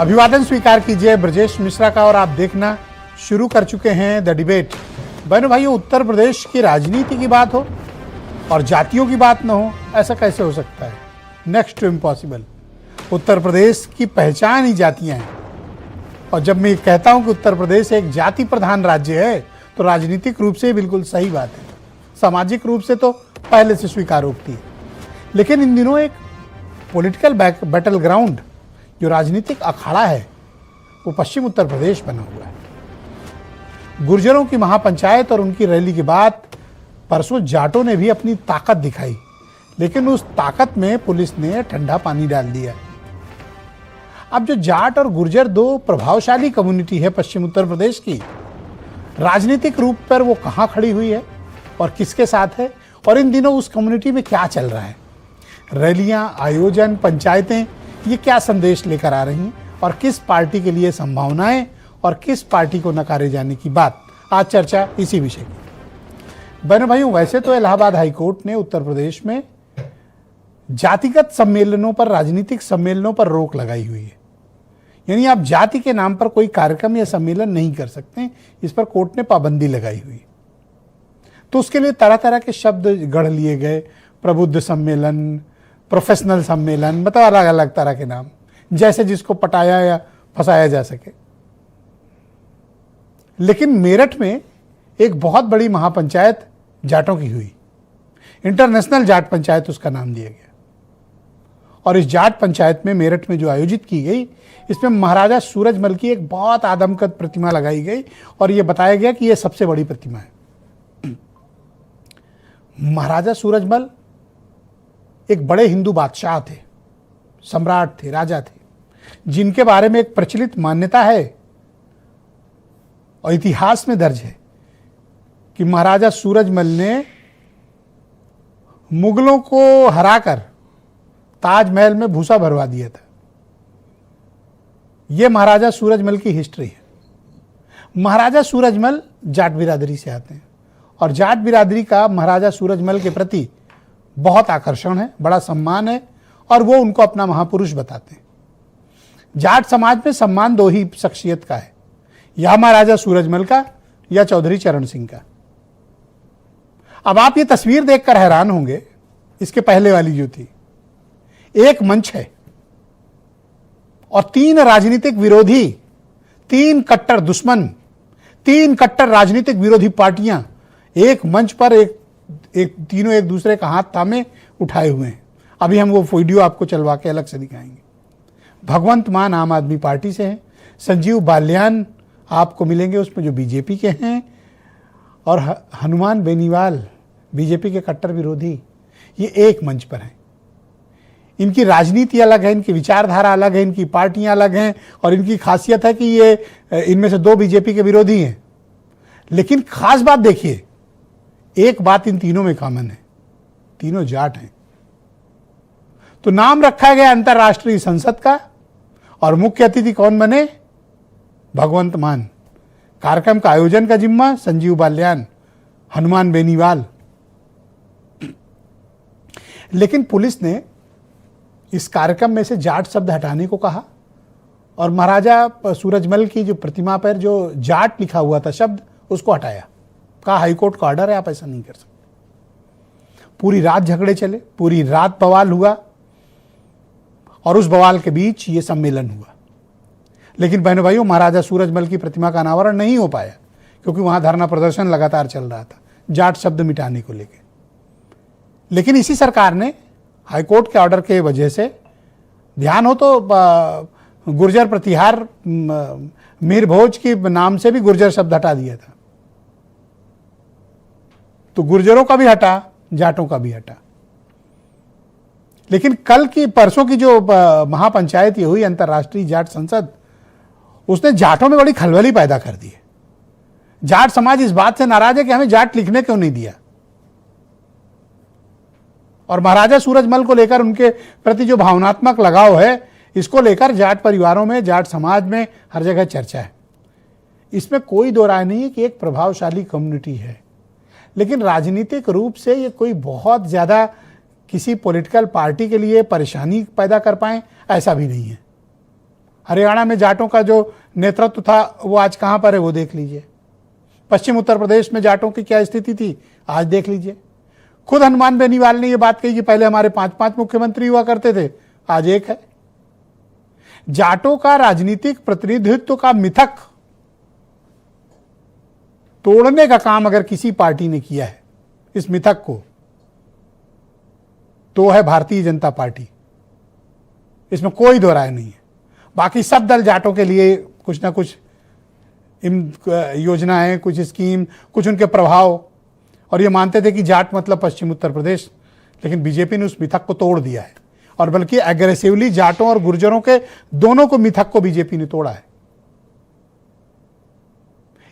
अभिवादन स्वीकार कीजिए ब्रजेश मिश्रा का और आप देखना शुरू कर चुके हैं द डिबेट। बहनों भाइयों, उत्तर प्रदेश की राजनीति की बात हो और जातियों की बात न हो, ऐसा कैसे हो सकता है? Next to impossible. Uttar Pradesh की पहचान ही जातियां हैं और जब मैं कहता हूं कि उत्तर प्रदेश एक जाति प्रधान राज्य है तो राजनीतिक रूप से बिल्कुल सही बात है, सामाजिक रूप से तो पहले से स्वीकारोक्ति है। लेकिन इन दिनों एक पॉलिटिकल बैटल ग्राउंड जो राजनीतिक अखाड़ा है वो पश्चिम उत्तर प्रदेश बना हुआ है। गुर्जरों की महापंचायत और उनकी रैली के बाद परसों जाटों ने भी अपनी ताकत दिखाई, लेकिन उस ताकत में पुलिस ने ठंडा पानी डाल दिया। अब जो जाट और गुर्जर दो प्रभावशाली कम्युनिटी है पश्चिम उत्तर प्रदेश की, राजनीतिक रूप पर वो कहां खड़ी हुई है और किसके साथ है और इन दिनों उस कम्युनिटी में क्या चल रहा है, रैलियां, आयोजन, पंचायतें, ये क्या संदेश लेकर आ रही हैं और किस पार्टी के लिए संभावनाएं और किस पार्टी को नकारे जाने की बात, आज चर्चा इसी विषय की। बहनों भाइयों, वैसे तो इलाहाबाद हाईकोर्ट ने उत्तर प्रदेश में जातिगत सम्मेलनों पर, राजनीतिक सम्मेलनों पर रोक लगाई हुई है, यानी आप जाति के नाम पर कोई कार्यक्रम या सम्मेलन नहीं कर सकते, इस पर कोर्ट ने पाबंदी लगाई हुई। तो उसके लिए तरह तरह के शब्द गढ़ लिए गए, प्रबुद्ध सम्मेलन, प्रोफेशनल सम्मेलन, मतलब अलग अलग तरह के नाम, जैसे जिसको पटाया या फंसाया जा सके। लेकिन मेरठ में एक बहुत बड़ी महापंचायत जाटों की हुई, इंटरनेशनल जाट पंचायत उसका नाम दिया गया। और इस जाट पंचायत में मेरठ में जो आयोजित की गई, इसमें महाराजा सूरजमल की एक बहुत आदमकद प्रतिमा लगाई गई और यह बताया गया कि यह सबसे बड़ी प्रतिमा है। महाराजा सूरजमल एक बड़े हिंदू बादशाह थे, सम्राट थे, राजा थे, जिनके बारे में एक प्रचलित मान्यता है और इतिहास में दर्ज है कि महाराजा सूरजमल ने मुगलों को हराकर ताजमहल में भूसा भरवा दिया था। यह महाराजा सूरजमल की हिस्ट्री है। महाराजा सूरजमल जाट बिरादरी से आते हैं और जाट बिरादरी का महाराजा सूरजमल के प्रति बहुत आकर्षण है, बड़ा सम्मान है और वो उनको अपना महापुरुष बताते हैं। जाट समाज में सम्मान दो ही शख्सियत का है, या महाराजा सूरजमल का या चौधरी चरण सिंह का। अब आप ये तस्वीर देखकर हैरान होंगे, इसके पहले वाली जो थी, एक मंच है और तीन राजनीतिक विरोधी, तीन कट्टर दुश्मन, तीन कट्टर राजनीतिक विरोधी पार्टियां एक मंच पर एक तीनों एक दूसरे का हाथ थामे उठाए हुए हैं। अभी हम वो वीडियो आपको चलवा के अलग से दिखाएंगे। भगवंत मान आम आदमी पार्टी से हैं, संजीव बाल्यान आपको मिलेंगे उसमें जो बीजेपी के हैं, और हनुमान बेनीवाल बीजेपी के कट्टर विरोधी, ये एक मंच पर हैं। इनकी राजनीति अलग है, इनकी विचारधारा अलग है, इनकी पार्टियां अलग हैं और इनकी खासियत है कि ये इनमें से दो बीजेपी के विरोधी हैं। लेकिन खास बात देखिए, एक बात इन तीनों में कॉमन है, तीनों जाट हैं। तो नाम रखा गया अंतर्राष्ट्रीय संसद का और मुख्य अतिथि कौन बने? भगवंत मान। कार्यक्रम का आयोजन का जिम्मा संजीव बाल्यान, हनुमान बेनीवाल। लेकिन पुलिस ने इस कार्यक्रम में से जाट शब्द हटाने को कहा और महाराजा सूरजमल की जो प्रतिमा पर जो जाट लिखा हुआ था शब्द, उसको हटाया। कहा हाईकोर्ट का ऑर्डर है, आप ऐसा नहीं कर सकते। पूरी रात झगड़े चले, पूरी रात बवाल हुआ और उस बवाल के बीच ये सम्मेलन हुआ। लेकिन बहनों भाइयों, महाराजा सूरजमल की प्रतिमा का अनावरण नहीं हो पाया क्योंकि वहां धरना प्रदर्शन लगातार चल रहा था जाट शब्द मिटाने को लेकर। लेकिन इसी सरकार ने हाईकोर्ट के ऑर्डर के वजह से, ध्यान हो तो गुर्जर प्रतिहार मीर भोज के नाम से भी गुर्जर शब्द हटा दिया था। तो गुर्जरों का भी हटा, जाटों का भी हटा। लेकिन कल की, परसों की जो महापंचायत ये हुई अंतर्राष्ट्रीय जाट संसद, उसने जाटों में बड़ी खलबली पैदा कर दी है। जाट समाज इस बात से नाराज है कि हमें जाट लिखने क्यों नहीं दिया, और महाराजा सूरजमल को लेकर उनके प्रति जो भावनात्मक लगाव है, इसको लेकर जाट परिवारों में, जाट समाज में हर जगह चर्चा है। इसमें कोई दो राय नहीं है कि एक प्रभावशाली कम्युनिटी है, लेकिन राजनीतिक रूप से ये कोई बहुत ज़्यादा किसी पॉलिटिकल पार्टी के लिए परेशानी पैदा कर पाए, ऐसा भी नहीं है। हरियाणा में जाटों का जो नेतृत्व था वो आज कहां पर है वो देख लीजिए। पश्चिम उत्तर प्रदेश में जाटों की क्या स्थिति थी आज देख लीजिए। खुद हनुमान बेनीवाल ने यह बात कही कि पहले हमारे 5-5 मुख्यमंत्री हुआ करते थे, आज एक है। जाटों का राजनीतिक प्रतिनिधित्व का मिथक तोड़ने का काम अगर किसी पार्टी ने किया है, इस मिथक को, तो है भारतीय जनता पार्टी। इसमें कोई दो राय नहीं है। बाकी सब दल जाटों के लिए कुछ ना कुछ योजनाएं, कुछ स्कीम, कुछ उनके प्रभाव, और ये मानते थे कि जाट मतलब पश्चिम उत्तर प्रदेश। लेकिन बीजेपी ने उस मिथक को तोड़ दिया है, और बल्कि एग्रेसिवली जाटों और गुर्जरों के दोनों को मिथक को बीजेपी ने तोड़ा है।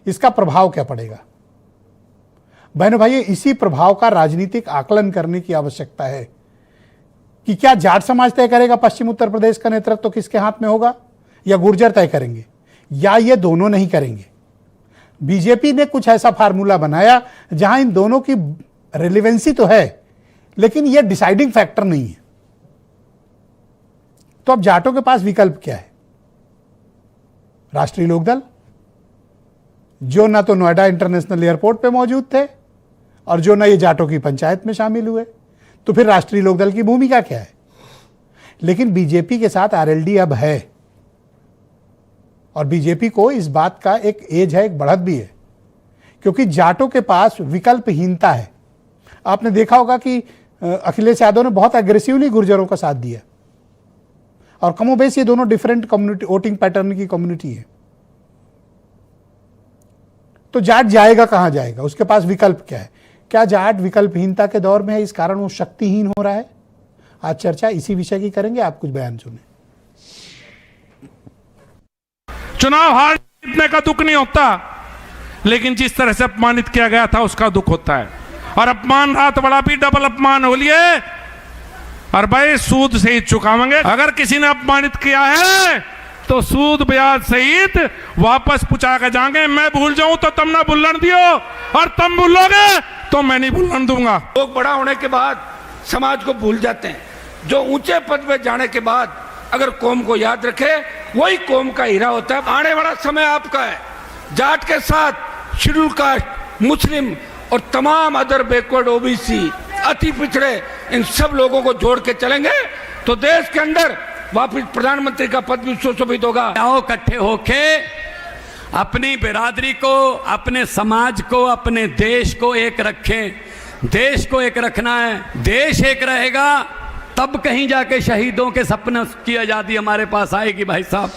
इसका प्रभाव क्या पड़ेगा बहनों भाई? इसी प्रभाव का राजनीतिक आकलन करने की आवश्यकता है कि क्या जाट समाज तय करेगा पश्चिम उत्तर प्रदेश का नेतृत्व किसके हाथ में होगा, या गुर्जर तय करेंगे, या ये दोनों नहीं करेंगे। बीजेपी ने कुछ ऐसा फार्मूला बनाया जहां इन दोनों की रिलेवेंसी तो है, लेकिन यह डिसाइडिंग फैक्टर नहीं है। तो अब जाटों के पास विकल्प क्या है? राष्ट्रीय लोकदल, जो ना तो नोएडा इंटरनेशनल एयरपोर्ट पे मौजूद थे और जो ना ये जाटों की पंचायत में शामिल हुए, तो फिर राष्ट्रीय लोकदल की भूमिका क्या है? लेकिन बीजेपी के साथ आरएलडी अब है, और बीजेपी को इस बात का एक एज है, एक बढ़त भी है, क्योंकि जाटों के पास विकल्पहीनता है। आपने देखा होगा कि अखिलेश यादव ने बहुत एग्रेसिवली गुर्जरों का साथ दिया, और कमोबेश ये दोनों डिफरेंट कम्युनिटी, वोटिंग पैटर्न की कम्युनिटी है। तो जाट जाएगा कहां जाएगा? उसके पास विकल्प क्या है? क्या जाट विकल्पहीनता के दौर में है, इस कारण वो शक्तिहीन हो रहा है? आज चर्चा इसी विषय की करेंगे। आप कुछ बयान सुने। चुनाव हार जीतने का दुख नहीं होता, लेकिन जिस तरह से अपमानित किया गया था उसका दुख होता है। और अपमान रात बड़ा भी डबल अपमान हो लिए, और भाई सूद सहित चुकावेंगे। अगर किसी ने अपमानित किया है तो सूद ब्याज सहित वापस पूछा के जाएंगे। मैं भूल जाऊं तो तुम ना भूलन दियो, और तुम भूलोगे तो मैं नहीं भूलन दूंगा। लोग बड़ा होने के बाद समाज को भूल जाते हैं। जो ऊंचे पद पे जाने के बाद अगर कौम को याद रखे, वही कौम का हीरा होता है। आने वाला समय आपका है। जाट के साथ शेड्यूल कास्ट, मुस्लिम और तमाम अदर बैकवर्ड, ओबीसी, अति पिछड़े, इन सब लोगों को जोड़ के चलेंगे तो देश के अंदर वापिस प्रधानमंत्री का पद भी सुशोभित होगा। आओ इकट्ठे होके अपनी बिरादरी को, अपने समाज को, अपने देश को एक रखें। देश को एक रखना है। देश एक रहेगा तब कहीं जाके शहीदों के सपने की आज़ादी हमारे पास आएगी भाई साहब।